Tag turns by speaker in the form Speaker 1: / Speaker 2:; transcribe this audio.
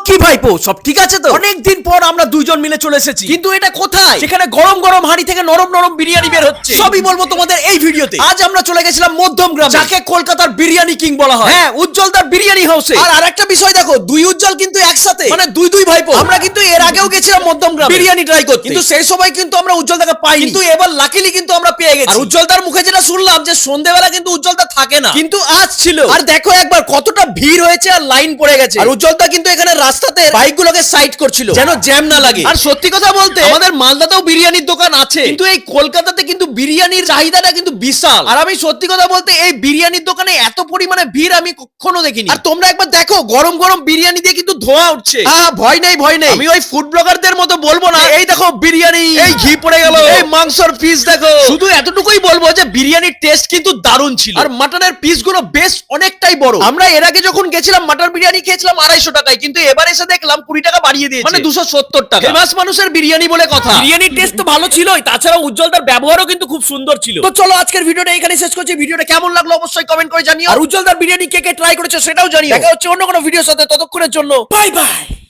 Speaker 1: কি ভাইপো, সব ঠিক আছে তো? অনেকদিন পর আমরা দুইজন মিলে চলে এসেছি, কিন্তু এটা কোথায়? সেখানে গরম গরম হাঁড়ি থেকে নরম নরম বিরিয়ানি বের হচ্ছে। সবই বলবো তোমাদের এই ভিডিওতে। আজ আমরা চলে গেছিলাম মধ্যমগ্রাম, যাকে কলকাতার বিরিয়ানি কিং বলা হয়। হ্যাঁ, উজ্জ্বলদার বিরিয়ানি হাউসে। আর আরেকটা বিষয় দেখো, দুই উজ্জ্বল কিন্তু একসাথে, মানে দুই ভাইপো। আমরা কিন্তু এর আগেও গেছিলাম মধ্যমগ্রাম বিরিয়ানি ট্রাই করতে, কিন্তু সেই সময় কিন্তু আমরা উজ্জ্বলদাকে পাইনি। কিন্তু এবার লাকিলি কিন্তু আমরা পেয়ে গেছি। আর উজ্জ্বলদার মুখে যেটা শুনলাম যে সন্ধ্যেবেলা কিন্তু উজ্জ্বলদা থাকে না, কিন্তু আজ ছিল। আর দেখো একবার কতটা ভিড় হয়েছে আর লাইন পড়ে গেছে। আর উজ্জ্বলদা কিন্তু এখানে রাস্তাতে বাইকগুলোকে সাইড করছিল যেন জ্যাম না লাগে। আর সত্যি কথা বলতে আমাদের মালদাতেও বিরিয়ানির দোকান আছে, কিন্তু এই কলকাতাতে কিন্তু বিরিয়ানির চাহিদাটা কিন্তু বিশাল। আর আমি সত্যি কথা বলতে এই বিরিয়ানির দোকানে এত পরিমাণে ভিড় আমি কখনো দেখিনি। আর তোমরা একবার দেখো, গরম গরম বিরিয়ানি দিয়ে কিন্তু ধোঁয়া উঠছে। ভয় নেই ভয় নেই, আমি ওই ফুড ব্লগারদের মতো বলবো না এই দেখো বিরিয়ানি, এই ঘি পড়ে গেল, এই মাংসর পিস দেখো। শুধু এতটুকুই বলবো যে বিরিয়ানির টেস্ট কিন্তু দারুণ ছিল। আর মাটনের পিস গুলো বেশ অনেকটাই বড়। আমরা এর আগে যখন গেছিলাম মাটন বিরিয়ানি খেয়েছিলাম 250 টাকায়, কিন্তু এবার এসে দেখলাম 20 টাকা বাড়িয়ে দিয়েছে, মানে 270 টাকা। ফেমাস মানুষের বিরিয়ানি বলে কথা। বিরিয়ানির টেস্ট তো ভালো ছিলই, তাছাড়া উজ্জ্বলদার ব্যবহারও কিন্তু খুব সুন্দর ছিল। তো চলো আজকের ভিডিওটা এখানে শেষ করছি। ভিডিওটা কেমন লাগলো অবশ্যই কমেন্ট করে জানিও। আর উজ্জ্বলদার বিরিয়ানি কে কে ট্রাই করেছো সেটাও জানিও। দেখা হচ্ছে অন্য কোনো ভিডিওর সাথে, ততক্ষণের জন্য বাই বাই।